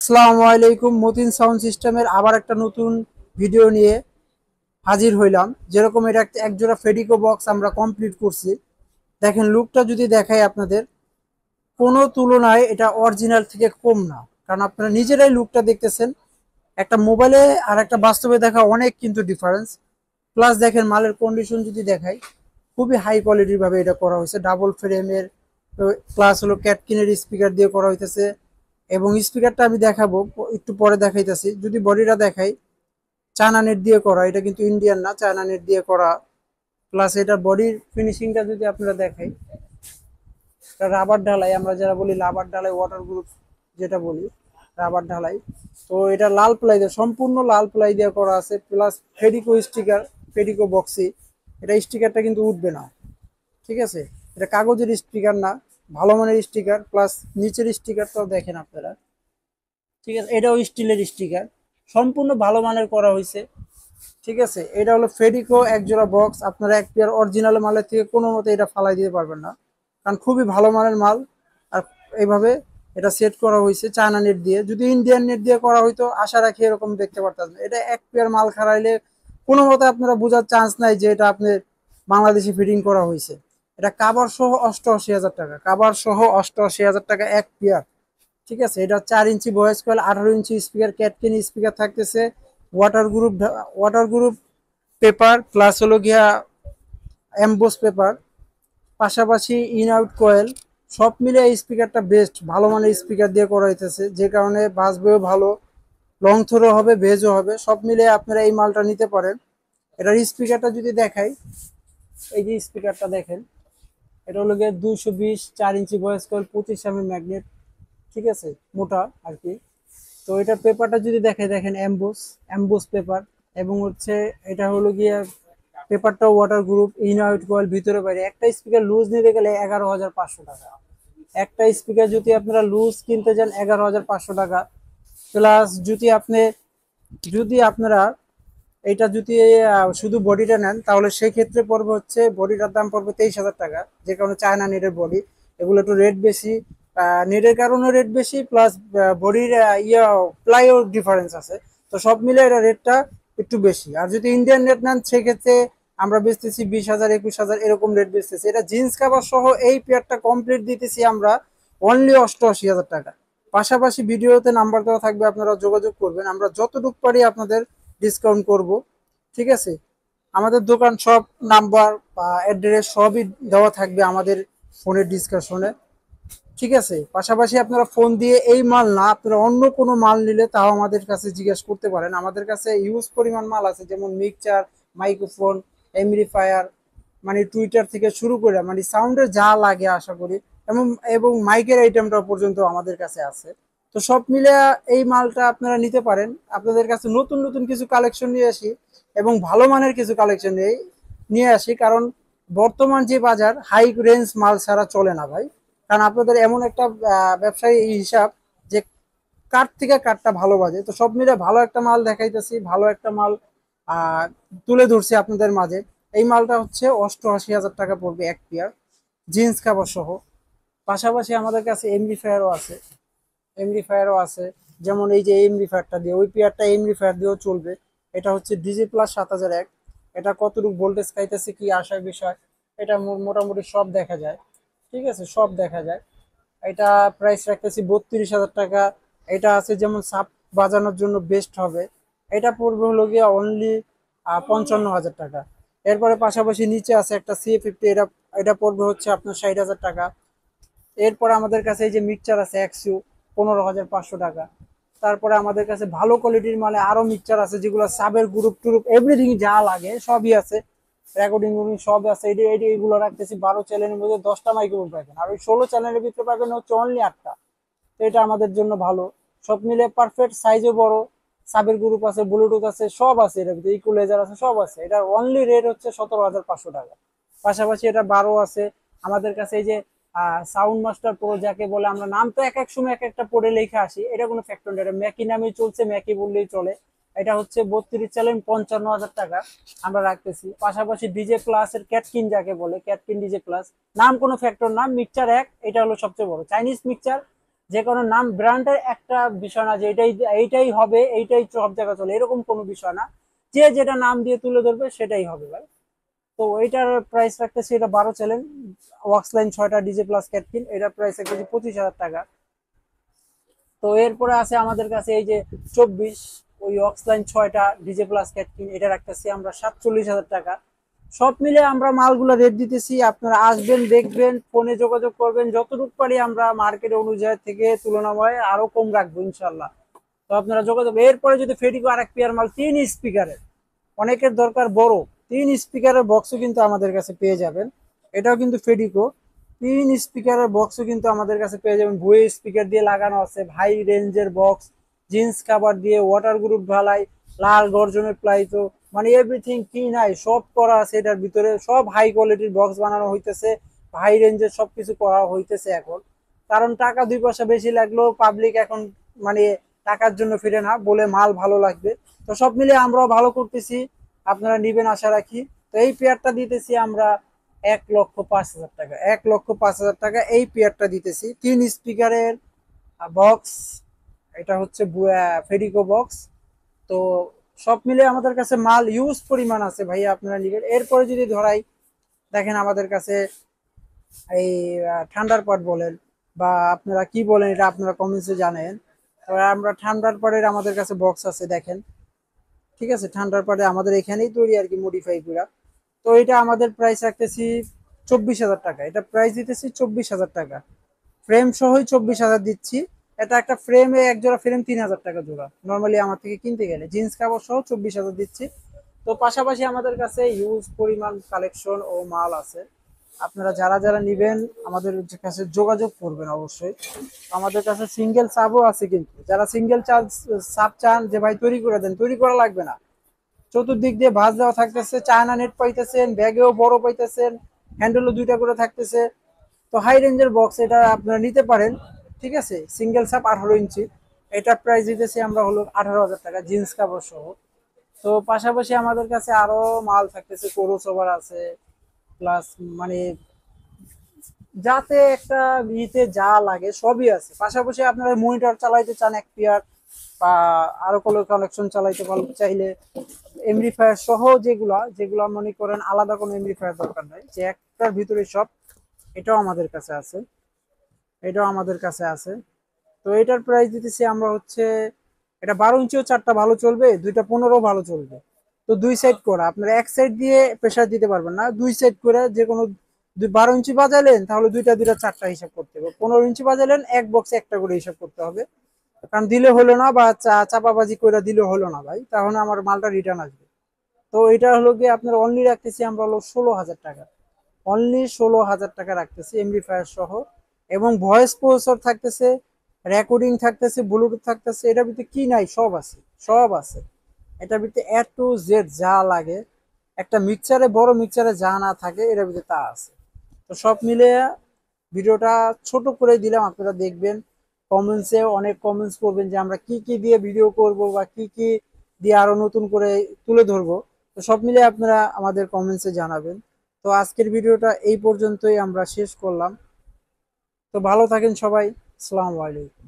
আসসালামু আলাইকুম। মতিন সাউন্ড সিস্টেমের আবার একটা নতুন ভিডিও নিয়ে হাজির হইলাম। যেরকম এটা এক জোড়া ফেডিকো বক্স আমরা কমপ্লিট করছি। দেখেন লুকটা যদি দেখাই আপনাদের, কোনো তুলনায় এটা অরিজিনাল থেকে কম না, কারণ আপনারা নিজেরাই লুকটা দেখতেছেন। একটা মোবাইলে আর একটা বাস্তবে দেখা অনেক কিন্তু ডিফারেন্স। প্লাস দেখেন মালের কন্ডিশন যদি দেখাই, খুবই হাই কোয়ালিটির ভাবে এটা করা হয়েছে। ডাবল ফ্রেমের প্লাস হলো ক্যাটকিনের স্পিকার দিয়ে করা হইতেছে। এবং স্পিকারটা আমি দেখাবো একটু পরে দেখাইতেছি। যদি বডিটা দেখাই, চায়না নেট দিয়ে করা, এটা কিন্তু ইন্ডিয়ান না, চায়না নেট দিয়ে করা। প্লাস এটা বডির ফিনিশিংটা যদি আপনারা দেখাই, রাবার ঢালাই, আমরা যারা বলি রাবার ঢালাই, ওয়াটার গ্রুপ যেটা বলি রাবার ঢালাই। তো এটা লাল প্লাই দিয়ে, সম্পূর্ণ লাল প্লাই দিয়ে করা আছে। প্লাস ফেডিকো স্টিকার, ফেডিকো বক্সি। এটা স্টিকারটা কিন্তু উঠবে না, ঠিক আছে। এটা কাগজের স্টিকার না, ভালো মানের স্টিকার। প্লাস নিচের স্টিকারটাও দেখেন আপনারা, ঠিক আছে। এটাও স্টিলের স্টিকার, সম্পূর্ণ ভালো মানের করা হয়েছে, ঠিক আছে। এটা হলো ফেডিকো এক জোড়া বক্স। আপনারা এক পেয়ার অরিজিনাল মালের থেকে কোনো মতে এটা ফালাই দিতে পারবেন না, কারণ খুবই ভালো মানের মাল। আর এইভাবে এটা সেট করা হয়েছে চায়না নেট দিয়ে। যদি ইন্ডিয়ান নেট দিয়ে করা হইতো আশা রাখি এরকম দেখতে পারতাম না। এটা এক পেয়ার মাল খারাইলে কোনো মতে আপনারা বোঝার চান্স নাই যে এটা আপনার বাংলাদেশি ফিটিং করা হয়েছে। এটা কাভার সহ 88,000 টাকা, কাভার সহ 88,000 টাকা এক পেয়ার, ঠিক আছে। এটা 4 inch voice coil, 18 inch speaker, ক্যাটকিন স্পিকার থাকতেছে। ওয়াটার গ্রুপ পেপার, প্লাস হলো গিয়া এমবোস পেপার, পাশাপাশি ইন আউট কয়েল। সব মিলে এই স্পিকারটা বেস্ট, ভালো মানের স্পিকার দিয়ে করা হইতেছে, যে কারণে বাজবেও ভালো, লং থ্রো হবে, বেজও হবে। সব মিলে আপনারা এই মালটা নিতে পারেন। এটার স্পিকারটা যদি দেখাই, এই যে স্পিকারটা দেখেন, এটা হলো গিয়ে 220, 4 ইঞ্চি ভয়েস কয়েল, 25 ম্যাগনেট, ঠিক আছে, মোটা আর কি। তো এটার পেপারটা যদি দেখেন এমবোস, এমবোস পেপার। এবং হচ্ছে এটা হলো গিয়ে পেপারটা water group, in out coil, ভিতরে বাইরে। একটা স্পিকার লুজ নিতে গেলে 11,500 টাকা। একটা স্পিকার যদি আপনারা লুজ কিনতে যান 11,500 টাকা। প্লাস যদি আপনারা এটা যদি শুধু বডিটা নেন, তাহলে সেই ক্ষেত্রে পড়বে হচ্ছে বডিটার দাম পড়বে 23,000 টাকা। যে কারণে চায়না নেটের বডি, এগুলো একটু রেট বেশি। নেটের কারণে রেট বেশি, প্লাস বডির প্লাইও ডিফারেন্স আছে। তো সব মিলে এটা রেটটা একটু বেশি। আর যদি ইন্ডিয়ান নেট নেন সেক্ষেত্রে আমরা বেচতেছি 20,000, 21,000 এরকম রেট বেচতেছি। এটা জিন্স কাভার সহ এই পেয়ারটা কমপ্লিট দিতেছি আমরা অনলি 88,000 টাকা। পাশাপাশি ভিডিওতে নাম্বার দেওয়া থাকবে, আপনারা যোগাযোগ করবেন, আমরা যতটুকু পারি আপনাদের ডিসকাউন্ট করব, ঠিক আছে। আমাদের দোকান সব নাম্বার বা অ্যাড্রেস সবই দেওয়া থাকবে আমাদের ফোনের ডিসকাশনে, ঠিক আছে। পাশাপাশি আপনারা ফোন দিয়ে এই মাল না, আপনারা অন্য কোনো মাল নিলে তাও আমাদের কাছে জিজ্ঞেস করতে পারেন। আমাদের কাছে ইউজ পরিমাণ মাল আছে, যেমন মিক্সচার, মাইক্রোফোন, এমপ্লিফায়ার, মানে টুইটার থেকে শুরু করে মানে সাউন্ডের যা লাগে আশা করি, এবং এবং মাইকের আইটেমটা পর্যন্ত আমাদের কাছে আছে। তো সব মিলে এই মালটা আপনারা নিতে পারেন। আপনাদের কাছে নতুন নতুন কিছু কালেকশন নিয়ে আসি, এবং ভালো মানের কিছু কালেকশন নিয়ে আসি, কারণ বর্তমান যে বাজার হাই রেঞ্জ মাল ছাড়া চলে না ভাই। কারণ আপনাদের এমন একটা ব্যবসায়ী হিসাব যে কাঠ থেকে কাঠটা ভালো বাজে। তো সব মিলে ভালো একটা মাল দেখাইতেছি, ভালো একটা মাল আহ তুলে ধরছি আপনাদের মাঝে। এই মালটা হচ্ছে 88,000 টাকা পড়বে এক পেয়ার, জিন্স কাভার সহ। পাশাপাশি আমাদের কাছে এমপ্লিফায়ারও আছে। যেমন এই যে এমপ্লিফায়ারটা দিয়ে, ওই পেয়ারটা এমপ্লিফায়ার দিয়েও চলবে। এটা হচ্ছে ডিজি প্লাস 7001। এটা কতটুকু ভোল্টেজ খাইতেছে কি আসার বিষয়, এটা মোটামুটি সব দেখা যায়, ঠিক আছে, সব দেখা যায়। এটা প্রাইস রাখতেছি 32,000 টাকা। এটা আছে যেমন সাপ বাজানোর জন্য বেস্ট হবে, এটা পড়বে হলো গিয়ে অনলি 55,000 টাকা। এরপরে পাশাপাশি নিচে আছে একটা C50, এটা এটা পড়বে হচ্ছে আপনার 60,000 টাকা। এরপরে আমাদের কাছে এই যে মিক্সচার আছে XU, 15,500 টাকা। তারপরে আমাদের কাছে ভালো কোয়ালিটির মানে আরো মিক্সচার আছে, যেগুলো সাবের গ্রুপ টুরুপ এভরিথিং যা লাগে সবই আছে, রেকর্ডিং সব আছে। এইগুলো রাখতেছি 12 চ্যানেলের মধ্যে 10টা মাইক্রোফোন পাবেন, আর ওই 16 চ্যানেলের ভিতরে পাবেন হচ্ছে অনলি 8টা। তো এটা আমাদের জন্য ভালো। সব মিলে পারফেক্ট, সাইজও বড়, সাবের গ্রুপ আছে, ব্লুটুথ আছে, সব আছে এটার ভিতরে, ইকুয়ালাইজার আছে, সব আছে। এটা অনলি রেট হচ্ছে 17,500 টাকা। পাশাপাশি এটা 12 আছে আমাদের কাছে। এই যে সাউন্ড মাস্টার প্রো যাকে বলে, আমরা নাম তো এক এক সময় এক একটা পড়ে লেখা আসি, এটা কোনো ফ্যাক্টর না, এটা ম্যাকি নামেই চলছে, ম্যাকি বললেই চলে। এটা হচ্ছে 32 চ্যানেল, 55,000 টাকা আমরা রাখতেছি। পাশাপাশি ডিজে প্লাস এর ক্যাটকিন যাকে বলে, ক্যাটকিন ডিজে প্লাস, নাম কোনো ফ্যাক্টর না, মিক্সচার এক, এটা হলো সবচেয়ে বড় চাইনিজ মিক্সচার। যে কোনো নাম ব্র্যান্ডের একটা বিষয় না যে এটাই এইটাই হবে, এইটাই সব জায়গায় চলে, এরকম কোনো বিষয় না। যে যেটা নাম দিয়ে তুলে ধরবে সেটাই হবে ভাই। তো এইটার প্রাইস রাখতেছি, এটা 12 চ্যালেঞ্জ ওয়াক্স লাইন 6টা ডিজে প্লাস ক্যাটকিন, এটার প্রাইস রাখতেছি 25,000 টাকা। তো এরপরে আছে আমাদের কাছে এই যে 24 ওই ওয়াক্স লাইন 6টা ডিজে প্লাস ক্যাটকিন, এটা রাখতেছি আমরা 47,000 টাকা। সব মিলে আমরা মালগুলো রেট দিতেছি, আপনারা আসবেন, দেখবেন, ফোনে যোগাযোগ করবেন, যতটুকু পারি আমরা মার্কেট অনুযায়ী থেকে তুলনাময় আরো কম রাখবো ইনশাল্লাহ। তো আপনারা যোগাযোগ, এরপরে যদি ফেডিকো আরেক পেয়ার মাল 3 স্পিকারের, অনেকের দরকার বড় 3 স্পিকারের বক্সও কিন্তু আমাদের কাছে পেয়ে যাবেন। এটাও কিন্তু ফেডিকো 3 স্পিকারের বক্সও কিন্তু আমাদের কাছে পেয়ে যাবেন, ভুয়ে স্পিকার দিয়ে লাগানো আছে, হাই রেঞ্জের বক্স, জিন্স কাভার দিয়ে, ওয়াটার গ্রুপ ঢালাই, লাল গর্জনের প্লাইতো, মানে এভরিথিং কি নাই সব করা আছে এটার ভিতরে, সব হাই কোয়ালিটির বক্স বানানো হইতেছে, হাই রেঞ্জের সবকিছু করা হইতেছে এখন। কারণ টাকা 2 পয়সা বেশি লাগলেও পাবলিক এখন মানে টাকার জন্য ফিরে না, বলে মাল ভালো লাগবে। তো সব মিলে আমরাও ভালো করতেছি, আপনারা নিবেন আশা রাখি। তো এই পেয়ারটা দিতেছি আমরা 1,05,000 টাকা, 1,05,000 টাকা এই পেয়ারটা দিতেছি, 3 স্পিকারের বক্স। এটা হচ্ছে ফেডিকো বক্স। তো সব মিলে আমাদের কাছে মাল ইউজ পরিমাণ আছে ভাইয়া, আপনারা নিবেন। এরপরে যদি ধরাই, দেখেন আমাদের কাছে এই ঠান্ডার পট বলেন বা আপনারা কি বলেন এটা আপনারা কমেন্টসে জানেন। তো আমরা ঠান্ডার পরের আমাদের কাছে বক্স আছে দেখেন, ঠিক আছে, ঠান্ডার পরে আমাদের এখানেই তৈরি আর কি, মডিফাই করা। তো এটা আমাদের প্রাইস রাখতেছি 24,000 টাকা, এটা প্রাইস দিতেছি 24,000 টাকা, ফ্রেম সহই 24,000 দিচ্ছি। এটা একটা ফ্রেমে, এক জোড়া ফ্রেম 3,000 টাকা জোড়া নর্মালি আমার থেকে কিনতে গেলে, জিন্স কাপড় সহ 24,000 দিচ্ছি। তো পাশাপাশি আমাদের কাছে ইউজ পরিমাণ কালেকশন ও মাল আছে, আপনারা যারা যারা নিবেন আমাদের কাছে যোগাযোগ করবেন অবশ্যই। আমাদের কাছে সিঙ্গেল সাবও আছে, কিন্তু যারা সিঙ্গেল সাব চান যে ভাই তৈরি করে দেন, তৈরি করা লাগবে না, চতুর্দিক দিয়ে ভাঁজ দেওয়া থাকতেছে, চায়না নেট পাইতেছেন, ব্যাগেও বড় পাইতেছেন, হ্যান্ডেলও 2টা করে থাকতেছে। তো হাই রেঞ্জের বক্স এটা আপনারা নিতে পারেন, ঠিক আছে, সিঙ্গেল সাপ 18 ইঞ্চি, এটা প্রাইস দিতেছি আমরা হলো 18,000 টাকা জিন্স কাপড় সহ। তো পাশাপাশি আমাদের কাছে আরো মাল থাকতেছে, ক্রস ওভার আছে, প্লাস মানে যাতে একটা ইতে যা লাগে সবই আছে। পাশাপাশি আপনারা মনিটর চালাইতে চান এক পেয়ার, বা আরো কোনো কালেকশন চালাইতে চাইলে, এমপ্লিফায়ার সহ যেগুলা যেগুলা মনে করেন আলাদা কোনো এমপ্লিফায়ার দরকার নাই, যে একটার ভিতরে সব, এটাও আমাদের কাছে আছে, এটাও আমাদের কাছে আছে। তো এটার প্রাইস দিতেছি আমরা হচ্ছে, এটা 12 ইঞ্চিও 4টা ভালো চলবে, 2টা 15 ভালো চলবে। তো 2 সাইড করা, আপনারা এক সাইড দিয়ে প্রেসার দিতে পারবেন না, 2 সাইড করে যে কোনো 12 ইঞ্চি বাজালেন তাহলে 2টা 2টা 4টা হিসাব করতে হবে, 15 ইঞ্চি বাজালেন এক বক্সে একটা করে হিসাব করতে হবে। কারণ দিলে হলো না, বা চাপাবাজি করে দিলে হলো না ভাই, তাহলে আমার মালটা রিটার্ন আসবে। তো এটা হলো গিয়ে আপনার অনলি রাখতেছি আমরা হলো 16,000 টাকা, অনলি 16,000 টাকা রাখতেছি এমপ্লিফায়ার সহ। এবং ভয়েস প্রসেসর থাকতেছে, রেকর্ডিং থাকতেছে, ব্লুটুথ থাকতেছে, এটার ভিতরে কি নাই সব আছে, সব আছে। এটার ভিতরে এ টু জেড যা লাগে, একটা মিক্সচারে, বড় মিক্সচারে যা না থাকে এটার ভিতরে তা আছে। তো সব মিলে ভিডিওটা ছোট করে দিলাম, আপনারা দেখবেন, কমেন্টসে অনেক কমেন্টস করবেন যে আমরা কি কি দিয়ে ভিডিও করব বা কি কি দিয়ে আরো নতুন করে তুলে ধরবো। তো সব মিলে আপনারা আমাদের কমেন্টসে জানাবেন। তো আজকের ভিডিওটা এই পর্যন্তই আমরা শেষ করলাম। তো ভালো থাকেন সবাই, আসসালামু আলাইকুম।